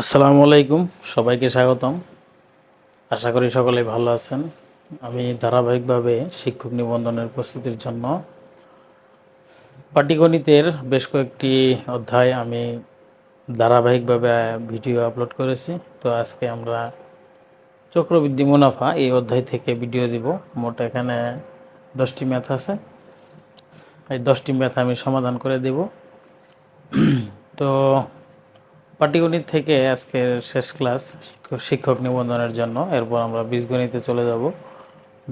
আসসালামু আলাইকুম, সবাইকে স্বাগতম। আশা করি সকলেই ভালো আছেন। আমি ধারাবাহিকভাবে শিক্ষক নিবন্ধনের প্রস্তুতির জন্য পাটিগণিতের বেশ কয়েকটি অধ্যায় আমি ধারাবাহিকভাবে ভিডিও আপলোড করেছি। তো আজকে আমরা চক্রবৃদ্ধি মুনাফা এই অধ্যায় থেকে ভিডিও দিব। মোট এখানে 10টি ম্যাথ আছে। এই 10টি ম্যাথ আমি সমাধান করে দেব। তো পাটিগণিত থেকে আজকের শেষ ক্লাস শিক্ষক নিবন্ধনের জন্য। এরপর আমরা বীজগণিতে চলে যাব।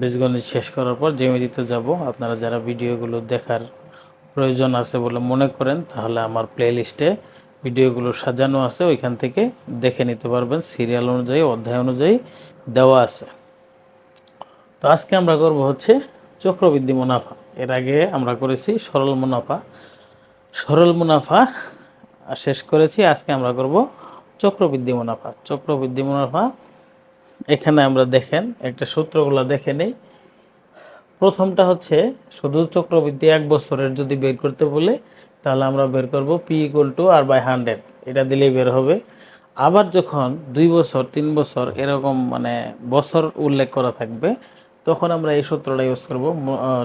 বীজগণিত শেষ করার পর জ্যামিতিতে যাব। আপনারা যারা ভিডিওগুলো দেখার প্রয়োজন আছে বলে মনে করেন, তাহলে আমার প্লেলিস্টে ভিডিওগুলো সাজানো আছে, ওইখান থেকে দেখে নিতে পারবেন। সিরিয়াল অনুযায়ী, অধ্যায় অনুযায়ী দেওয়া আছে। তো আজকে আমরা করব হচ্ছে চক্রবৃদ্ধি মুনাফা। এর আগে আমরা করেছি সরল মুনাফা। সরল মুনাফা শেষ করেছি। আজকে আমরা করব চক্রবৃদ্ধি মুনাফা। চক্রবৃদ্ধি মুনাফা এখানে আমরা দেখেন একটা সূত্রগুলো দেখে নেই। প্রথমটা হচ্ছে শুধু চক্রবৃদ্ধি 1 বছরের যদি বের করতে বলে, তাহলে আমরা বের করব P=R/100। এটা দিলেই বের হবে। আবার যখন 2 বছর 3 বছর এরকম মানে বছর উল্লেখ করা থাকবে, তখন আমরা এই সূত্রটা ইউজ করব।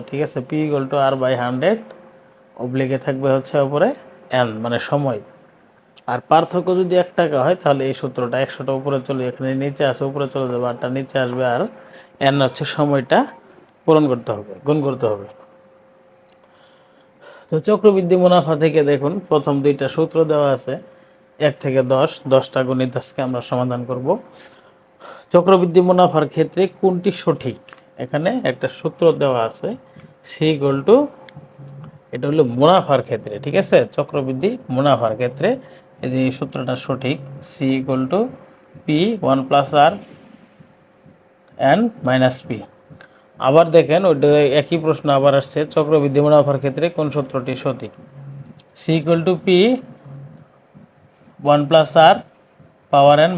ঠিক আছে, P=R/100 অবলিগে থাকবে হচ্ছে উপরে n, মানে সময়। আর পার্থক্য যদি 1 টাকা হয়, তাহলে এই সূত্রটা 100টা উপরে চলে, এখানে নিচে আসে উপরে চলে যাবে, আরটা নিচে আসবে, আর n হচ্ছে সময়টা পূরণ করতে হবে, গুণ করতে হবে। তো চক্রবৃদ্ধি মুনাফা থেকে দেখুন প্রথম দুইটা সূত্র দেওয়া আছে, 1 থেকে 10, 10টা গণিত আজকে আমরা সমাধান করব। চক্রবৃদ্ধি মুনাফার ক্ষেত্রে কোনটি সঠিক? এখানে একটা সূত্র দেওয়া আছে, C= এটা হলো মুনাফার ক্ষেত্রে, ঠিক আছে? চক্রবৃদ্ধি মুনাফার ক্ষেত্রে এই যে এই সূত্রটা সঠিক, C=P1+R and -P। আবার দেখেন ওইটা একই প্রশ্ন আবার আসছে, চক্রবৃদ্ধি মুনাফার ক্ষেত্রে কোন সূত্রটি সঠিক? C=P1+R পাওয়ার n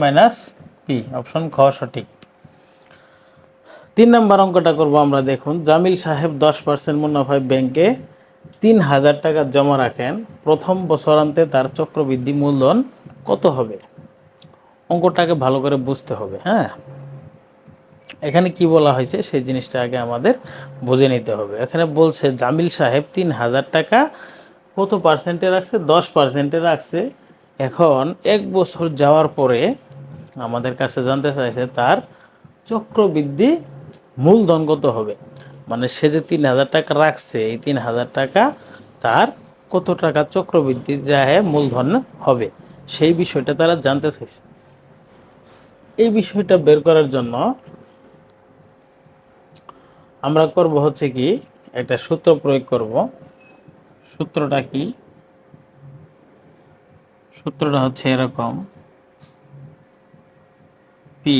- P, অপশন খ সঠিক। 3 নম্বর অঙ্কটা করব আমরা। দেখুন, জামিল সাহেব 10% মুনাফায় ব্যাংকে 3000 টাকা জমা রাখেন। প্রথম বছরান্তে তার চক্রবৃদ্ধি মূলধন কত হবে? অঙ্কটাকে ভালো করে বুঝতে হবে। হ্যাঁ, এখানে কি বলা হয়েছে সেই জিনিসটা আগে আমাদের বুঝে নিতে হবে। এখানে বলছে জামিল সাহেব 3000 টাকা কত পার্সেন্টে রাখছে? 10% রাখছে। এখন 1 বছর যাওয়ার পরে আমাদের কাছে জানতে চাইছে তার চক্রবৃদ্ধি মূলধন কত হবে। মানে সে যে 3000 টাকা রাখছে, এই 3000 টাকা তার কত টাকা চক্রবৃদ্ধি যায় মূলধন হবে, সেই বিষয়টা তারা জানতে চাইছে। এই বিষয়টা বের করার জন্য আমরা করব হচ্ছে কি, একটা সূত্র প্রয়োগ করব। সূত্রটা কি? সূত্রটা হচ্ছে এরকম, পি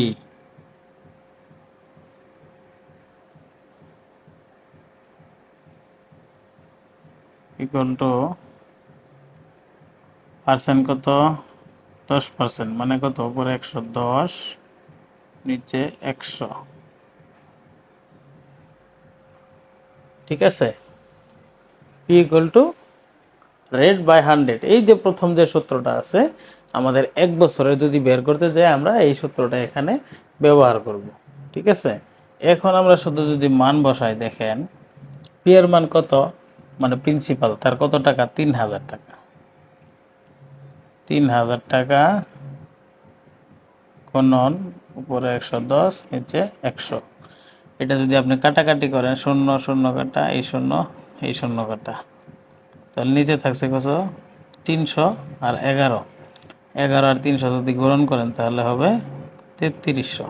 ইকুয়াল টু পার্সেন্ট কত? 10%, মানে কত? উপরে 110, নিচে 100, ঠিক আছে? P equal to rate. এই যে প্রথম যে সূত্রটা আছে, আমাদের 1 বছরের যদি বের করতে যাই, আমরা এই সূত্রটা এখানে ব্যবহার করব, ঠিক আছে? এখন আমরা শুধু যদি মান বসাই, দেখেন পি এর মান কত, মানে প্রিন্সিপাল তার কত টাকা? 3000 টাকা। 3000 টাকা গুণন উপরে 110, নিচে 100। এটা যদি আপনি কাটাকাটি করেন, 0 0 কাটা, এই 0 এই 0 কাটা, তাহলে নিচে থাকছে কত? 300 আর 11। 11 আর 300 যদি গুণন করেন, তাহলে হবে 3300।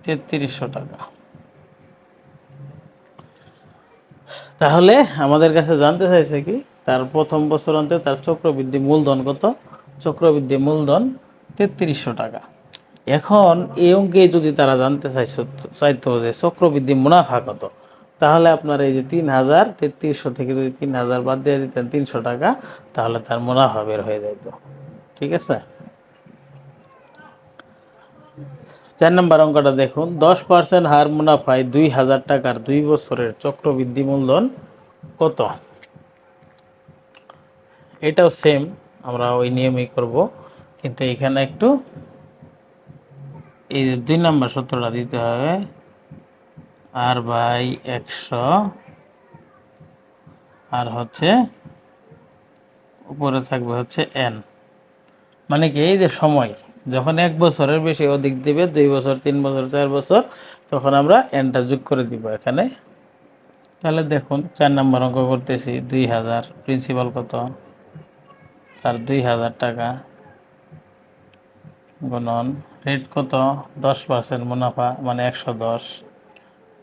3300 টাকা। তাহলে আমাদের কাছে জানতে চাইছে কি, তার প্রথম বছরান্তে তার চক্রবৃদ্ধি মূলধন কত? চক্রবৃদ্ধি মূলধন 3300 টাকা। এখন এই অঙ্কে যদি তারা জানতে চাইতো যে চক্রবৃদ্ধি মুনাফা কত, তাহলে আপনার এই যে 3000, 3300 থেকে যদি 3000 বাদ দিয়ে দিতেন 300 টাকা, তাহলে তার মুনাফা বের হয়ে যেত, ঠিক আছে? 4 নম্বর অঙ্কটা দেখুন, 10% হার মুনাফায় 2000 টাকার 2 বছরের চক্রবৃদ্ধি মূলধন কত? এটাও সেম, আমরা ওই নিয়মেই করব। কিন্তু এখানে একটু এই যে 2 নম্বর সূত্রটা দিতে হবে, r/100 আর হচ্ছে উপরে থাকবে হচ্ছে n। মানে কি, এই যে সময় যখন 1 বছরের বেশি অধিক দিবে, 2 বছর 3 বছর 4 বছর, তখন আমরা nটা যোগ করে দিব এখানে। তাহলে দেখুন 4 নম্বর অঙ্ক করতেছি, 2000 প্রিন্সিপাল কত, তার 2000 টাকা, গুণন রেট কত, 10% মুনাফা মানে 110,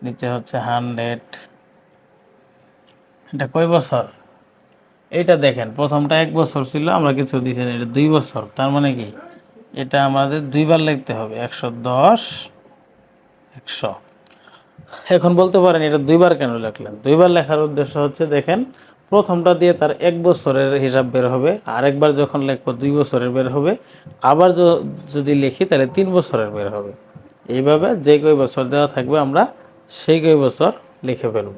নিচে হচ্ছে 100। এটা কয় বছর? এইটা দেখেন, প্রথমটা 1 বছর ছিল, আমরা কিছু দিছি না, এটা 2 বছর। তার মানে কি, এটা আমাদের দুইবার লিখতে হবে, 110 100। এখন বলতে পারেন এটা দুইবার কেন লিখলেন? দুইবার লেখার উদ্দেশ্য হচ্ছে, দেখেন প্রথমটা দিয়ে তার 1 বছরের হিসাব বের হবে, আরেকবার যখন লিখবো 2 বছরের বের হবে, আবার যদি লিখি তাহলে 3 বছরের বের হবে। এইভাবে যে কয় বছর দেওয়া থাকবে আমরা সেই কয় বছর লিখে ফেলব।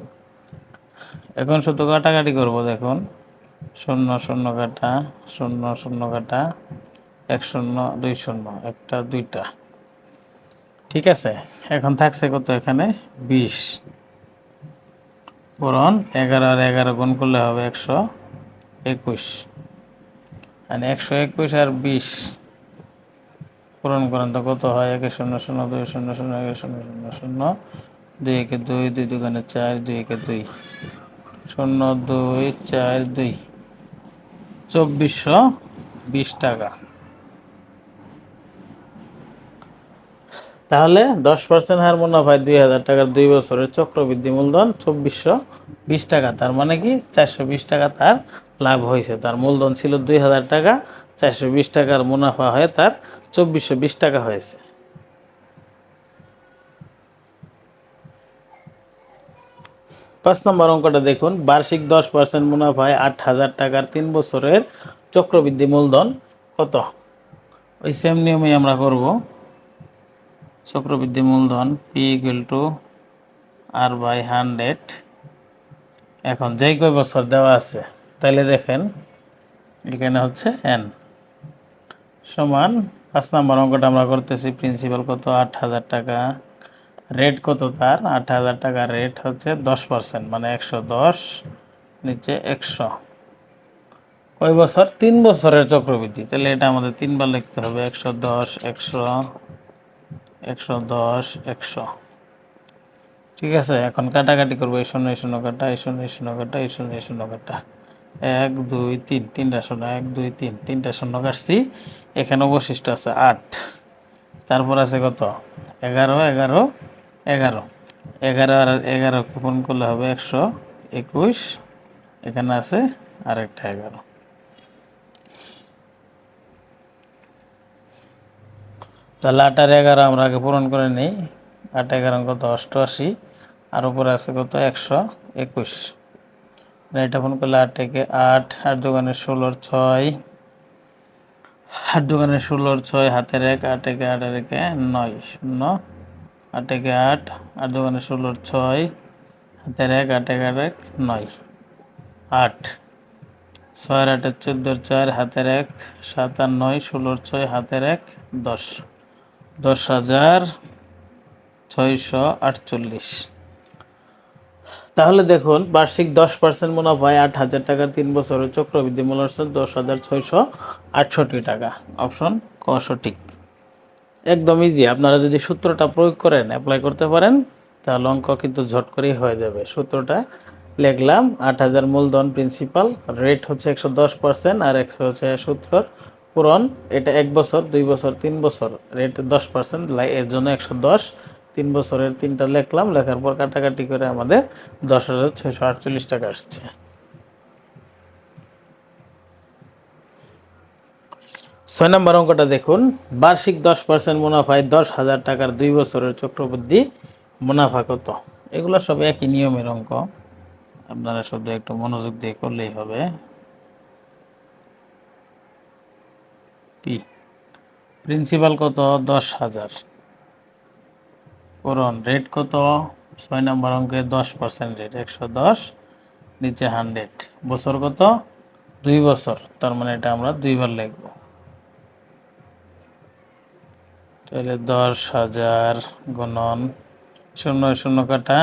এখন শুধু কাটাকাটি করব, দেখুন 0 0 কাটা, 0 0 কাটা, 1 0 2 0, একটা দুইটা, ঠিক আছে। এখন থাকছে কত এখানে, 20 পূরণ 11 আর 11 গুণ করলে হবে 121, মানে 121 আর 20 পূরণ করেন তো কত হয়, 1 0 0 2 0 0 1 0 0 0, 2 1 2, 2 2 4, 2 1 2, 0 2 4 2, 2420 টাকা। তাহলে 10% হার মুনাফায় 2000 টাকার 2 বছরের চক্রবৃদ্ধি মূলধন 2420 টাকা। তার মানে কি 420 টাকা তার লাভ হয়েছে। তার মূলধন ছিল 2000 টাকা, 420 টাকার মুনাফা হয়ে তার 2420 টাকা হয়েছে। 5 নম্বর অঙ্কটা দেখুন, বার্ষিক 10% মুনাফায় 8000 টাকার 3 বছরের চক্রবৃদ্ধি মূলধন কত? ওই সেম নিয়মেই আমরা করব। চক্রবৃদ্ধি মূলধন P = R/100। এখন যেই কয় বছর দেওয়া আছে, তাইলে দেখেন এখানে হচ্ছে n সমান 5 নম্বর অঙ্কটা আমরা করতেছি, প্রিন্সিপাল কত, 8000 টাকা, রেট কত তার, 8000 টাকা রেট হচ্ছে 10% মানে 110, নিচে 100, কয় বছর, 3 বছরের চক্রবৃদ্ধি। তাহলে এটা আমাদের 3 বার লিখতে হবে, 110 100 110 100, ঠিক আছে। এখন কাটাকাটি করবো, এই 0 0 কাটা, এই 0 0 কাটা, এই 0 0 কাটা, 1 2 3, 3টা 0, 1 2 3, 3টা 0 কাটছি। এখানে অবশিষ্ট আছে 8, তারপর আছে কত, 11 11 11, 11 আর 11 গুণ করলে হবে 121, এখানে আছে আরেকটা 11। তাহলে 8 আর 11 আমরা আগে পূরণ করে নিই। 8 11 কত, 88, আর উপরে আছে কত, 121। এটা ফোন করলে 8 থেকে 8, 8 দোকানে 16 6, 8 দোকানে 16 6, হাতের 1, 8 থেকে 8 আর 1 9 0, 8 থেকে 8, 8 দোকানে 16 6, হাতের 1, 8 থেকে 8 9 8, 6 আর 8 14 4, হাতের 1 7 আর 9 16 6, হাতের 1 10, 10,648। তাহলে দেখুন বার্ষিক 10% মুনাফায় 8000 টাকার 3 বছরের চক্রবৃদ্ধি মূল্য হচ্ছে 10,668 টাকা। অপশন ক সঠিক। একদম ইজি। আপনারা যদি সূত্রটা প্রয়োগ করেন, অ্যাপ্লাই করতে পারেন, তাহলে অঙ্ক কিন্তু ঝট করেই হয়ে যাবে। সূত্রটা লিখলাম, 8000 মূলধন প্রিন্সিপাল, রেট হচ্ছে 110%, আর হচ্ছে সূত্রর পূরণ, এটা 1 বছর 2 বছর 3 বছর, রেট 10%, এর জন্য 110, 3 বছরের 3টা লিখলাম, লেখার পর কাটাকাটি করে আমাদের 10,648 টাকা আসছে। 6 নম্বর অঙ্কটা দেখুন, বার্ষিক 10% মুনাফায় 10,000 টাকার 2 বছরের চক্রবৃদ্ধি মুনাফা কত? এগুলো সব একই নিয়মের অঙ্ক, আপনারা শুধু একটু মনোযোগ দিয়ে করলেই হবে। প্রিন্সিপাল কত, 10,000, পূরণ রেট কত, 6 নম্বর অঙ্কে 10% রেট 110, নিচে 100, বছর কত, 2 বছর, তার মানে এটা আমরা দুইবার লিখব। তাহলে 10,000 গুণন শূন্য শূন্য কাটা,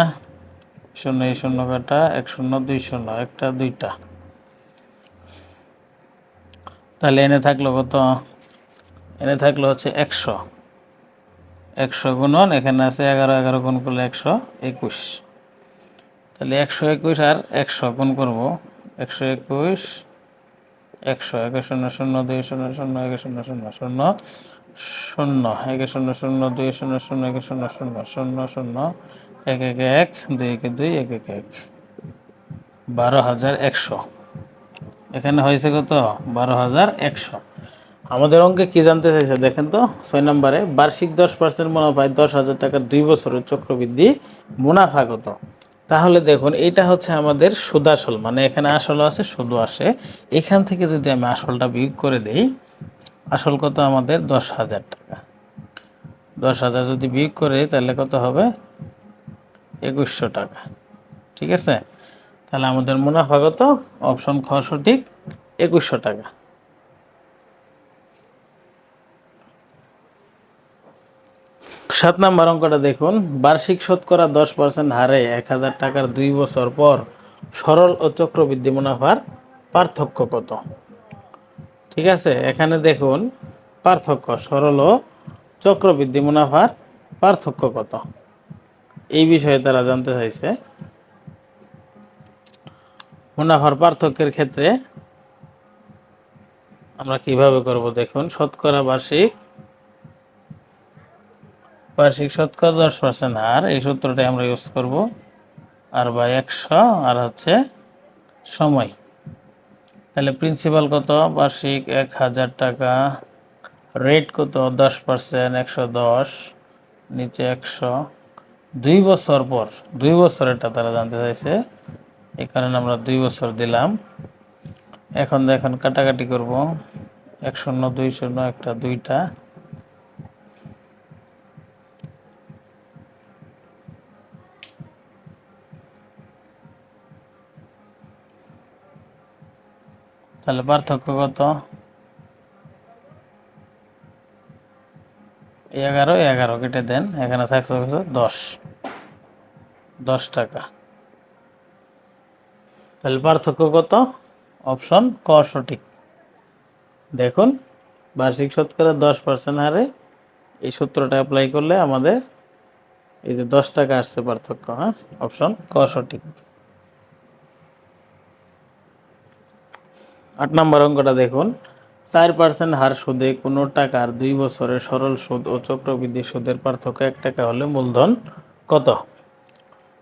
শূন্য শূন্য কাটা, 1 শূন্য 2 শূন্য, একটা দুইটা। তাহলে এনে থাকলো কত? এনে থাকলো হচ্ছে 100। 100 গুণন এখানে আছে 11, 11 গুণ করলে 121। তাহলে 121 আর 100 গুণ করবো, 121, 100, 1 শূন্য শূন্য 2 শূন্য শূন্য 1 শূন্য শূন্য শূন্য শূন্য 1 শূন্য শূন্য 2 শূন্য শূন্য 1 শূন্য শূন্য শূন্য শূন্য 1 1 1 2 1 2 1 1 1, 12,100। এখানে হয়েছে কত? 12,100। আমাদের অঙ্কে কি জানতে চাইছে দেখেন তো, 6 নম্বরে বার্ষিক 10% মুনাফায় 10,000 টাকার 2 বছরের চক্রবৃদ্ধি মুনাফা কত? তাহলে দেখুন এটা হচ্ছে আমাদের সুদাসল, মানে এখানে আসল আছে সুদও আসে। এখান থেকে যদি আমি আসলটা বিয়োগ করে দেই, আসল কত আমাদের? 10,000 টাকা। 10,000 যদি বিয়োগ করে তাহলে কত হবে? 2,100 টাকা। ঠিক আছে, তাহলে আমাদের মুনাফা কত? অপশন খ সঠিক, 2,100 টাকা। 7 নম্বর অঙ্কটা দেখুন, বার্ষিক শতকরা 10% হারে 1,000 টাকার 2 বছর পর সরল ও চক্রবৃদ্ধি মুনাফার পার্থক্য কত? ঠিক আছে, এখানে দেখুন পার্থক্য, সরল ও চক্রবৃদ্ধি মুনাফার পার্থক্য কত, এই বিষয়ে তারা জানতে চাইছে। মুনাফার পার্থক্যের ক্ষেত্রে আমরা কিভাবে করব দেখুন, শতকরা বার্ষিক শতকরা 10% হার, এই সূত্রটাই আমরা ইউজ করব। আর বাই 100 আর হচ্ছে সময়। তাহলে প্রিন্সিপাল কত? বার্ষিক 1,000 টাকা, রেট কত? 10%, 110, নিচে 100, 2 বছর পর, 2 বছরেরটা তারা জানতে চাইছে, এই কারণে আমরা 2 বছর দিলাম। এখন দেখুন কাটাকাটি করব, 1 শূন্য 2 শূন্য, একটা দুইটা, তাহলে পার্থক্য কত? 11, 11 কেটে দেন, এখানে থাকছে 10 টাকা। তাহলে পার্থক্য কত? অপশন ক সঠিক। দেখুন বার্ষিক শতকরা 10% হারে এই সূত্রটা অ্যাপ্লাই করলে আমাদের এই যে 10 টাকা আসছে পার্থক্য। হ্যাঁ, অপশন ক সঠিক। 8 নম্বর অঙ্কটা দেখুন, 4% হার সুদে কোনো টাকার 2 বছরের সরল সুদ ও চক্রবৃদ্ধি সুদের পার্থক্য 1 টাকা হলে মূলধন কত?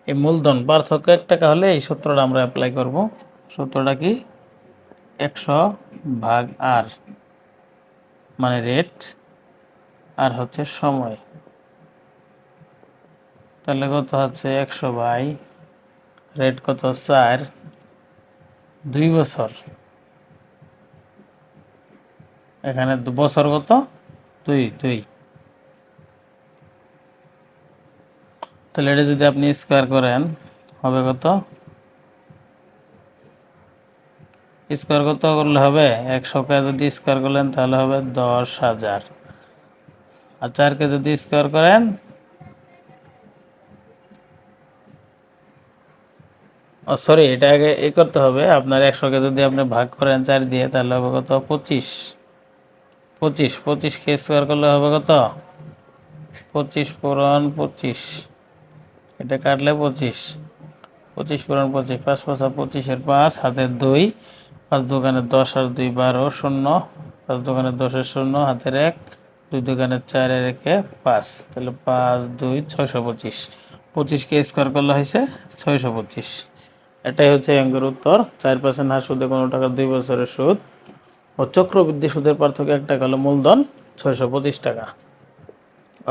এই মূলধন পার্থক্য 1 টাকা হলে এই সূত্রটা আমরা অ্যাপ্লাই করব। সূত্রটা কি? 100 ভাগ আর, মানে রেট, আর হচ্ছে সময়। তাহলে কত হচ্ছে? 100 বাই রেট কত? 4, 2 বছর, এখানে বছর কত? 2। তাহলে এটা যদি আপনি স্কোয়ার করেন হবে কত? স্কোয়ার কত করলে হবে? 100কে যদি স্কোয়ার করলেন তাহলে হবে 10,000, আর 4কে যদি স্কোয়ার করেন, ও সরি, এটা আগে এই করতে হবে আপনার। 100কে যদি আপনি ভাগ করেন 4 দিয়ে তাহলে হবে কত? 25। 25কে স্কোয়ার করলে হবে কত? 25 পূরণ 25, এটা কাটলে 25, 25 পূরণ 25, 5 5 25-এর 5, হাতের 2, 5 দোকানে 10 আর 2 12, শূন্য, 5 দোকানে 10-এর 0, হাতের 1, 2 দোকানে 4 এর 1 5, তাহলে 5 2 625। 25কে স্কোয়ার করলে হয়েছে 625। এটাই হচ্ছে অঙ্কের উত্তর। 4% হার সুদে কোনো টাকার 2 বছরের সুদ ও চক্রবৃদ্ধি সুদের পার্থক্য 1 টাকা হলো মূলধন 625 টাকা।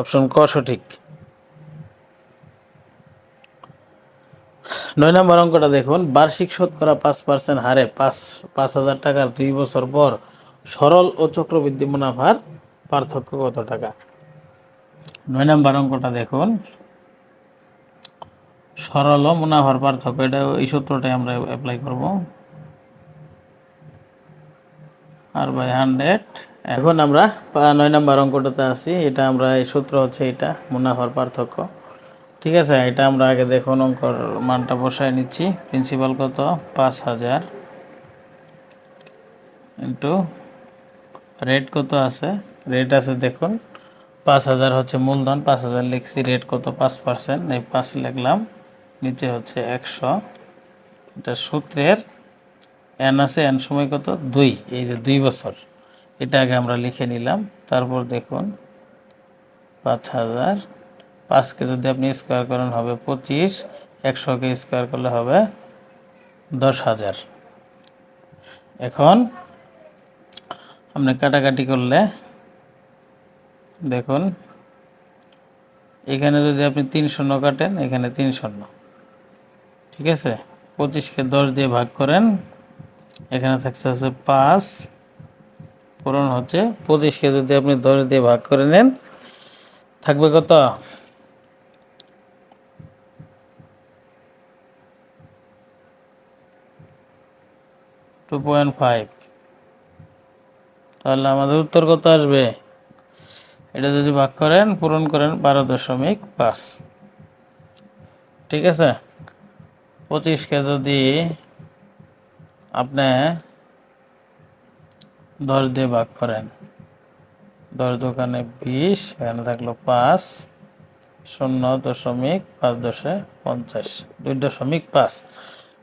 অপশন ক সঠিক। 9 নম্বর অঙ্কটা দেখুন, বার্ষিক শতকরা 5% হারে 5,000 টাকার 2 বছর পর সরল ও চক্রবৃদ্ধি মুনাফার পার্থক্য কত টাকা? 9 নম্বর অঙ্কটা দেখুন, সরল ও মুনাফার পার্থক্য, এটা এই সূত্রটাই আমরা অ্যাপ্লাই করব। আর বাই 100 এখন আমরা 9 নম্বর অঙ্কটাতে আছি। এটা আমরা এই সূত্র হচ্ছে এটা মুনাফার পার্থক্য। ঠিক আছে, এটা আমরা আগে দেখুন অঙ্কর মানটা বসায় নিচ্ছি। প্রিন্সিপাল কত 5000 ইন্টু রেট কত আছে, রেট আছে দেখুন 5000 হচ্ছে মূলধন, 5000 লিখছি, রেট কত 5%, এই 5 লিখলাম, নিচে হচ্ছে 100। এটা সূত্রের এন আছে, এন সময় কত 2, এই যে 2 বছর, এটা আগে আমরা লিখে নিলাম। তারপর দেখুন 5000, 5কে যদি আপনি স্কোয়ার করেন হবে 25, 100কে স্কোয়ার করলে হবে 10,000। এখন আপনি কাটাকাটি করলে দেখুন এখানে যদি আপনি 3 শূন্য কাটেন, এখানে 3 শূন্য, ঠিক আছে। 25কে 10 দিয়ে ভাগ করেন, এখানে থাকছে হচ্ছে 5 পূরণ হচ্ছে 25কে যদি আপনি 10 দিয়ে ভাগ করে নেন থাকবে কত 2.5। তাহলে আমাদের উত্তর কত আসবে, এটা যদি ভাগ করেন পূরণ করেন 12.5। ঠিক আছে, 25কে যদি আপনি 10 দিয়ে ভাগ করেন, 10 দোকানে 20, এখানে থাকলো 5, 0.5 2.5।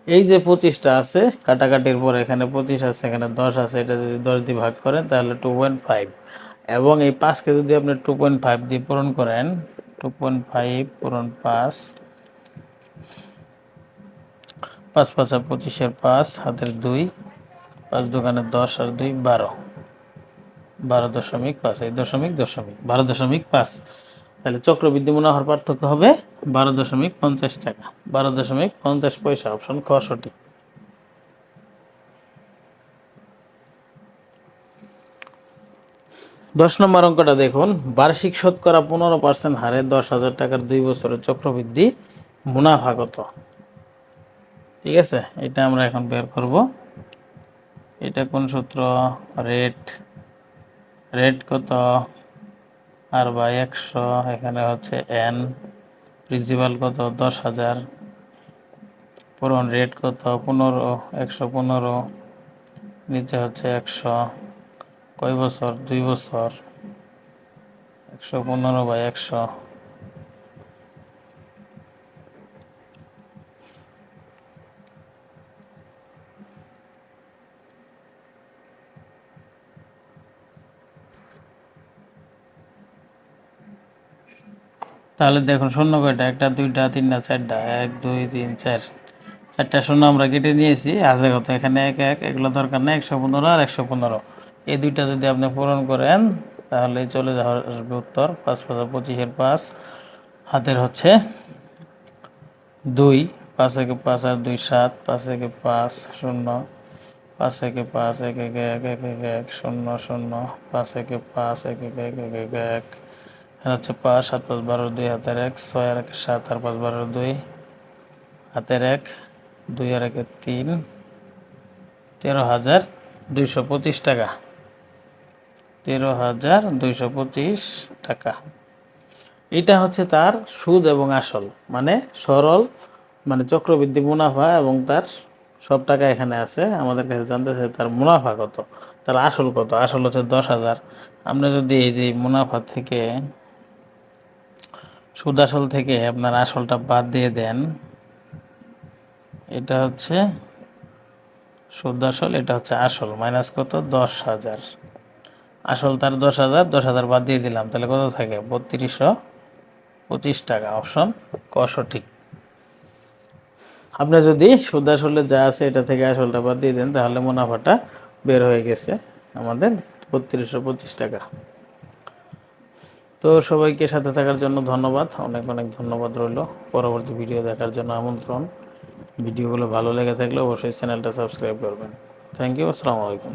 এই যে 25টা আছে কাটাকাটির পর এখানে 25 আছে, এখানে 10 আছে, এটা যদি 10 দিয়ে ভাগ করেন তাহলে 2.5, এবং এই 5কে যদি আপনি 2.5 দিয়ে পূরণ করেন, 2.5 পূরণ 5, 5 5 25-এর 5 হাতের 2, 5 দোকানে 10 আর 2 12, 12.5, এই দশমিক দশমিক 12.5। তাহলে চক্রবৃদ্ধি মুনাফার পার্থক্য হবে 12.50 টাকা, 12.50 পয়সা। অপশন খ সঠিক। 10 নম্বর অঙ্কটা দেখুন, বার্ষিক শতকরা 15% হারে 10,000 টাকার 2 বছরের চক্রবৃদ্ধি মুনাফা কত। ঠিক আছে, এটা আমরা এখন বের করব। এটা কোন সূত্র, রেট, রেট কত R/100, এখানে হচ্ছে এন, প্রিন্সিপাল কত 10,000, পূরণ রেট কত 15, 115, নিচে হচ্ছে 100, কয় বছর 2 বছর, 115/100। তাহলে দেখুন শূন্য কয়টা, 1 2 3 4টা, 1 2 3 4, 4টা শূন্য আমরা কেটে নিয়েছি, আছে কত এখানে 1 1, এগুলো দরকার নেই, 115 আর 115। এই দুইটা যদি আপনি পূরণ করেন তাহলে চলে আসবে উত্তর 5 5 25-এর 5 হাতের হচ্ছে 2, 5 1 5 আর 2 7, 5 1 5 0, 5 1 5 1 1 1 1 1 1 0 0, 5 1 5 1 1 1 1 1 1, হচ্ছে 5 7 5 12 2 হাতের 1, 6 আর 1 7 আর 5 12 2 হাতের 1, 2 আর 1 3, 13,225 টাকা, 13,225 টাকা। এটা হচ্ছে তার সুদ এবং আসল, মানে সরল, মানে চক্রবৃদ্ধি মুনাফা, এবং তার সব টাকা এখানে আছে। আমাদের কাছে জানতে চাই তার মুনাফা কত, তার আসল কত। আসল হচ্ছে 10,000। আপনি যদি এই যে মুনাফা থেকে, সুদ আসল থেকে আপনার আসলটা বাদ দিয়ে দেন, এটা হচ্ছে সুদ আসল, এটা হচ্ছে আসল, মাইনাস কত 10,000। আসল তার 10,000, 10,000 বাদ দিয়ে দিলাম, তাহলে কত থাকে 3225 টাকা। অপশন ক সঠিক। আপনি যদি সুদ আসলে যা আছে এটা থেকে আসলটা বাদ দিয়ে দেন তাহলে মুনাফাটা বের হয়ে গেছে আমাদের 3225 টাকা। তো সবাইকে সাথে থাকার জন্য ধন্যবাদ, অনেক অনেক ধন্যবাদ রইল। পরবর্তী ভিডিও দেখার জন্য আমন্ত্রণ। ভিডিওগুলো ভালো লেগে থাকলে অবশ্যই চ্যানেলটা সাবস্ক্রাইব করবেন। থ্যাংক ইউ, আসসালামু আলাইকুম।